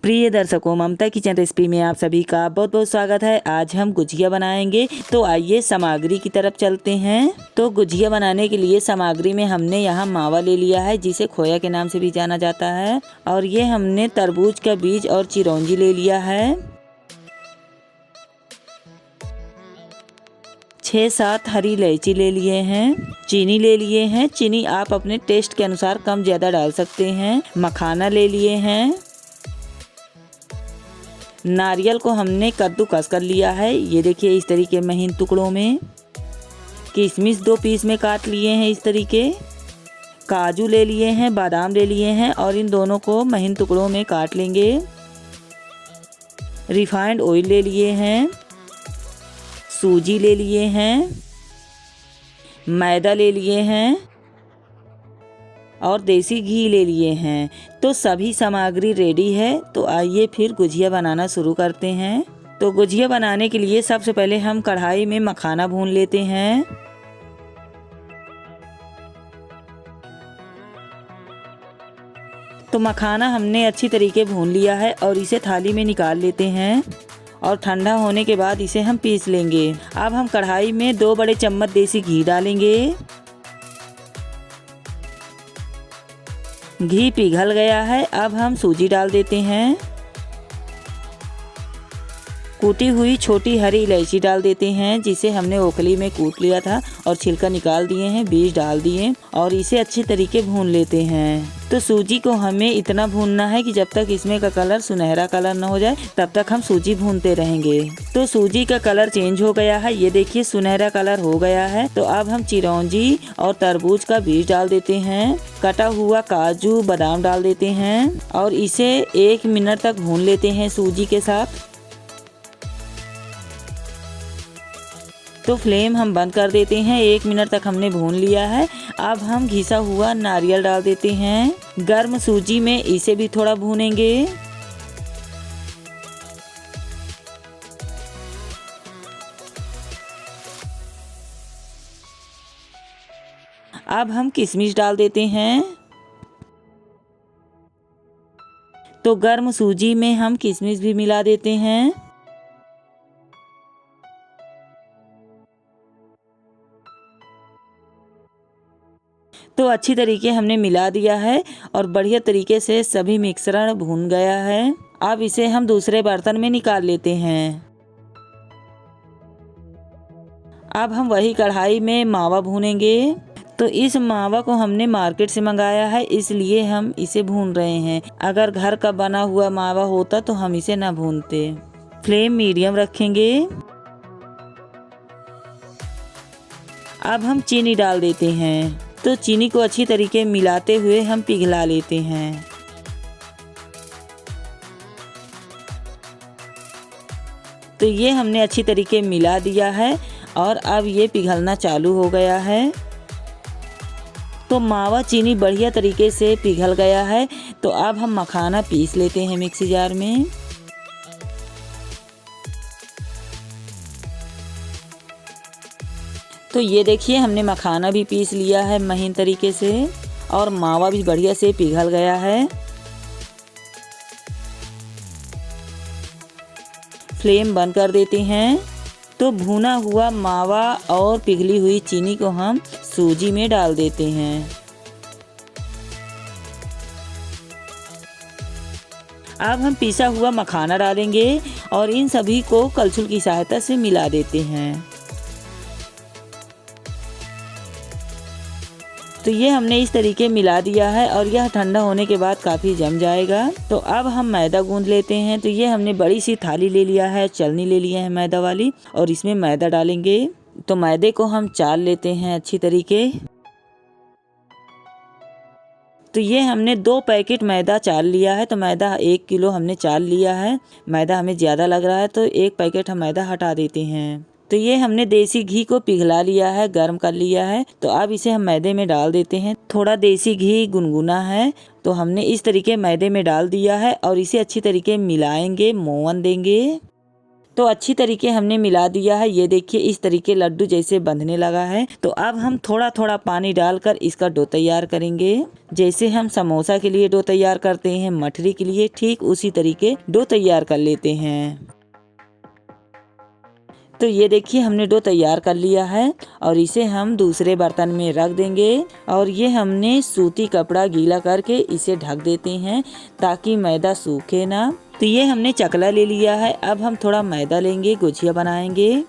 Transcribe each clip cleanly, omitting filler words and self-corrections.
प्रिय दर्शकों, ममता kitchen recipe में आप सभी का बहुत बहुत स्वागत है। आज हम गुजिया बनाएंगे, तो आइए सामग्री की तरफ चलते हैं। तो गुजिया बनाने के लिए सामग्री में हमने यहाँ मावा ले लिया है, जिसे खोया के नाम से भी जाना जाता है। और ये हमने तरबूज का बीज और चिरौंजी ले लिया है। 6-7 हरी इलायची ले लिए हैं। चीनी ले लिए हैं। चीनी आप अपने टेस्ट के अनुसार कम ज़्यादा डाल सकते हैं। मखाना ले लिए हैं। नारियल को हमने कद्दूकस कर लिया है, ये देखिए इस तरीके महीन टुकड़ों में। किशमिश 2 पीस में काट लिए हैं इस तरीके। काजू ले लिए हैं, बादाम ले लिए हैं और इन दोनों को महीन टुकड़ों में काट लेंगे। रिफाइंड ऑयल ले लिए हैं। सूजी ले लिए हैं। मैदा ले लिए हैं और देसी घी ले लिए हैं। तो सभी सामग्री रेडी है, तो आइए फिर गुजिया बनाना शुरू करते हैं। तो गुजिया बनाने के लिए सबसे पहले हम कढ़ाई में मखाना भून लेते हैं। तो मखाना हमने अच्छी तरीके भून लिया है और इसे थाली में निकाल लेते हैं और ठंडा होने के बाद इसे हम पीस लेंगे। अब हम कढ़ाई में 2 बड़े चम्मच देसी घी डालेंगे। घी पिघल गया है, अब हम सूजी डाल देते हैं। कूटी हुई छोटी हरी इलायची डाल देते हैं, जिसे हमने ओखली में कूट लिया था और छिलका निकाल दिए हैं, बीज डाल दिए और इसे अच्छे तरीके भून लेते हैं। तो सूजी को हमें इतना भूनना है कि जब तक इसमें का कलर सुनहरा कलर न हो जाए, तब तक हम सूजी भूनते रहेंगे। तो सूजी का कलर चेंज हो गया है, ये देखिए सुनहरा कलर हो गया है। तो अब हम चिरौंजी और तरबूज का बीज डाल देते हैं। कटा हुआ काजू बादाम डाल देते हैं और इसे 1 मिनट तक भून लेते हैं सूजी के साथ। तो फ्लेम हम बंद कर देते हैं। 1 मिनट तक हमने भून लिया है। अब हम घिसा हुआ नारियल डाल देते हैं गर्म सूजी में, इसे भी थोड़ा भूनेंगे। अब हम किशमिश डाल देते हैं। तो गर्म सूजी में हम किशमिश भी मिला देते हैं। तो अच्छी तरीके हमने मिला दिया है और बढ़िया तरीके से सभी मिश्रण भून गया है। अब इसे हम दूसरे बर्तन में निकाल लेते हैं। अब हम वही कढ़ाई में मावा भूनेंगे। तो इस मावा को हमने मार्केट से मंगाया है, इसलिए हम इसे भून रहे हैं। अगर घर का बना हुआ मावा होता तो हम इसे ना भूनते। फ्लेम मीडियम रखेंगे। अब हम चीनी डाल देते हैं। तो चीनी को अच्छी तरीके मिलाते हुए हम पिघला लेते हैं। तो ये हमने अच्छी तरीके मिला दिया है और अब ये पिघलना चालू हो गया है। तो मावा चीनी बढ़िया तरीके से पिघल गया है। तो अब हम मखाना पीस लेते हैं मिक्सी जार में। तो ये देखिए हमने मखाना भी पीस लिया है महीन तरीके से और मावा भी बढ़िया से पिघल गया है। फ्लेम बंद कर देते हैं। तो भुना हुआ मावा और पिघली हुई चीनी को हम सूजी में डाल देते हैं। अब हम पिसा हुआ मखाना डालेंगे और इन सभी को कलछुल की सहायता से मिला देते हैं। तो ये हमने इस तरीके मिला दिया है और यह ठंडा होने के बाद काफ़ी जम जाएगा। तो अब हम मैदा गूंद लेते हैं। तो ये हमने बड़ी सी थाली ले लिया है, चलनी ले लिया है मैदा वाली, और इसमें मैदा डालेंगे। तो मैदे को हम चाल लेते हैं अच्छी तरीके। तो ये हमने 2 पैकेट मैदा चाल लिया है। तो मैदा 1 किलो हमने चाल लिया है। मैदा हमें ज़्यादा लग रहा है तो 1 पैकेट हम मैदा हटा देते हैं। तो ये हमने देसी घी को पिघला लिया है, गर्म कर लिया है। तो अब इसे हम मैदे में डाल देते हैं। थोड़ा देसी घी गुनगुना है, तो हमने इस तरीके मैदे में डाल दिया है और इसे अच्छी तरीके मिलाएंगे, मोवन देंगे। तो अच्छी तरीके हमने मिला दिया है। ये देखिए इस तरीके लड्डू जैसे बंधने लगा है। तो अब हम थोड़ा थोड़ा पानी डालकर इसका डो तैयार करेंगे। जैसे हम समोसा के लिए डो तैयार करते हैं, मठरी के लिए ठीक उसी तरीके डो तैयार कर लेते हैं। तो ये देखिए हमने डो तैयार कर लिया है और इसे हम दूसरे बर्तन में रख देंगे। और ये हमने सूती कपड़ा गीला करके इसे ढक देते हैं ताकि मैदा सूखे ना। तो ये हमने चकला ले लिया है। अब हम थोड़ा मैदा लेंगे, गुजिया बनाएंगे।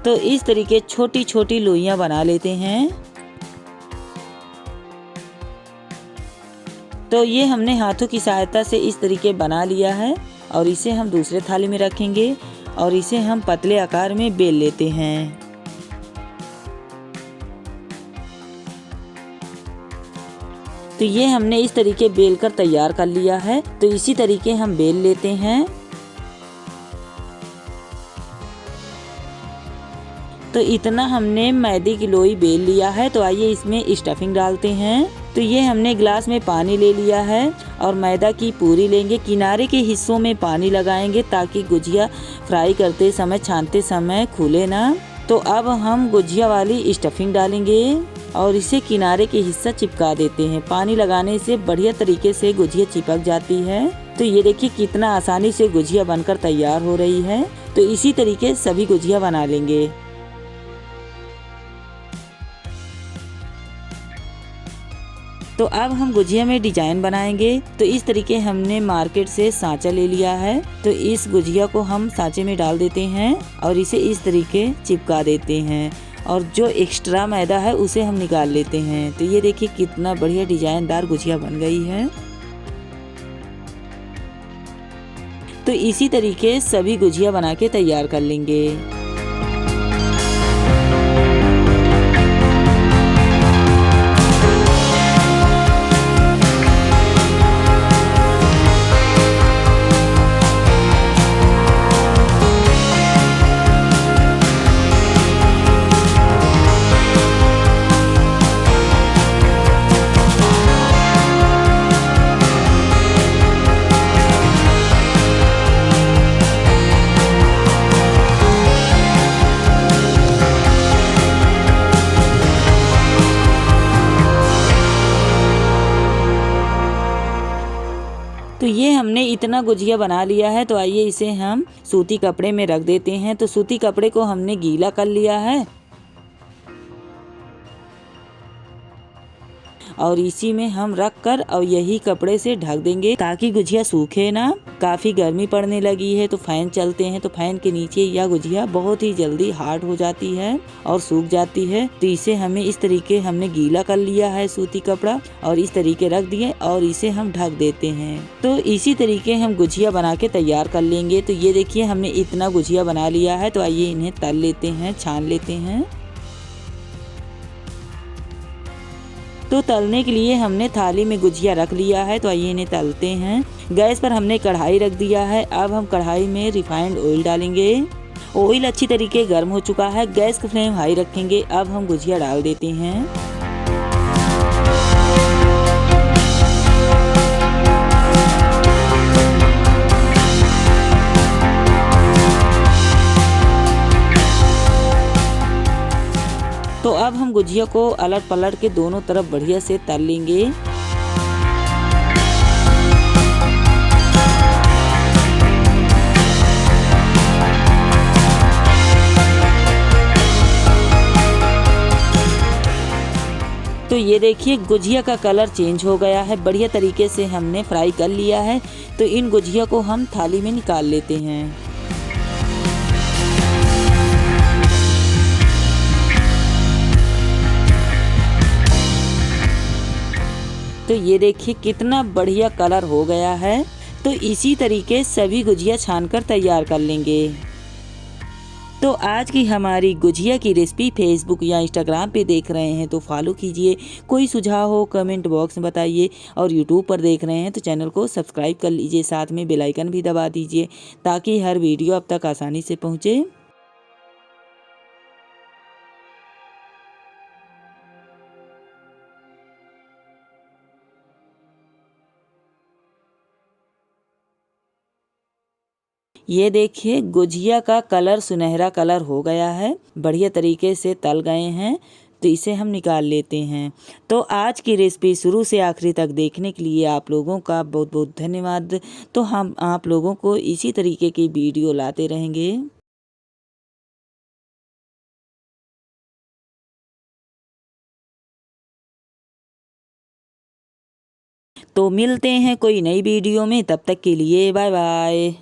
तो इस तरीके छोटी छोटी लोइयां बना लेते हैं। तो ये हमने हाथों की सहायता से इस तरीके बना लिया है और इसे हम दूसरे थाली में रखेंगे और इसे हम पतले आकार में बेल लेते हैं। तो ये हमने इस तरीके बेल कर तैयार कर लिया है। तो इसी तरीके हम बेल लेते हैं। तो इतना हमने मैदे की लोई बेल लिया है। तो आइए इसमें स्टफिंग डालते हैं। तो ये हमने ग्लास में पानी ले लिया है और मैदा की पूरी लेंगे। किनारे के हिस्सों में पानी लगाएंगे ताकि गुजिया फ्राई करते समय, छानते समय खुले ना। तो अब हम गुजिया वाली स्टफिंग डालेंगे और इसे किनारे के हिस्सा चिपका देते हैं। पानी लगाने से बढ़िया तरीके से गुजिया चिपक जाती है। तो ये देखिए कितना आसानी से गुजिया बनकर तैयार हो रही है। तो इसी तरीके सभी गुजिया बना लेंगे। तो अब हम गुजिया में डिजाइन बनाएंगे। तो इस तरीके हमने मार्केट से सांचा ले लिया है। तो इस गुजिया को हम सांचे में डाल देते हैं और इसे इस तरीके चिपका देते हैं और जो एक्स्ट्रा मैदा है उसे हम निकाल लेते हैं। तो ये देखिए कितना बढ़िया डिजाइनदार गुजिया बन गई है। तो इसी तरीके सभी गुजिया बना के तैयार कर लेंगे। तो ये हमने इतना गुजिया बना लिया है। तो आइए इसे हम सूती कपड़े में रख देते हैं। तो सूती कपड़े को हमने गीला कर लिया है और इसी में हम रख कर और यही कपड़े से ढक देंगे ताकि गुजिया सूखे ना। काफी गर्मी पड़ने लगी है तो फैन चलते हैं। तो फैन के नीचे यह गुजिया बहुत ही जल्दी हार्ड हो जाती है और सूख जाती है। तो इसे हमें इस तरीके हमने गीला कर लिया है सूती कपड़ा और इस तरीके रख दिए और इसे हम ढक देते हैं। तो इसी तरीके हम गुजिया बना के तैयार कर लेंगे। तो ये देखिए हमने इतना गुजिया बना लिया है। तो आइए इन्हें तल लेते हैं, छान लेते हैं। तो तलने के लिए हमने थाली में गुजिया रख लिया है। तो आइए इन्हें तलते हैं। गैस पर हमने कढ़ाई रख दिया है। अब हम कढ़ाई में रिफाइंड ऑयल डालेंगे। ऑयल अच्छी तरीके गर्म हो चुका है। गैस की फ्लेम हाई रखेंगे। अब हम गुजिया डाल देते हैं। तो अब हम गुजिया को अलट पलट के दोनों तरफ बढ़िया से तल लेंगे। तो ये देखिए गुजिया का कलर चेंज हो गया है। बढ़िया तरीके से हमने फ्राई कर लिया है। तो इन गुजिया को हम थाली में निकाल लेते हैं। तो ये देखिए कितना बढ़िया कलर हो गया है। तो इसी तरीके सभी गुजिया छानकर तैयार कर लेंगे। तो आज की हमारी गुजिया की रेसिपी फेसबुक या इंस्टाग्राम पे देख रहे हैं तो फॉलो कीजिए। कोई सुझाव हो कमेंट बॉक्स में बताइए और यूट्यूब पर देख रहे हैं तो चैनल को सब्सक्राइब कर लीजिए। साथ में बेल आइकन भी दबा दीजिए ताकि हर वीडियो अब तक आसानी से पहुँचे। ये देखिए गुजिया का कलर सुनहरा कलर हो गया है, बढ़िया तरीके से तल गए हैं। तो इसे हम निकाल लेते हैं। तो आज की रेसिपी शुरू से आखिरी तक देखने के लिए आप लोगों का बहुत बहुत धन्यवाद। तो हम आप लोगों को इसी तरीके की वीडियो लाते रहेंगे। तो मिलते हैं कोई नई वीडियो में, तब तक के लिए बाय बाय।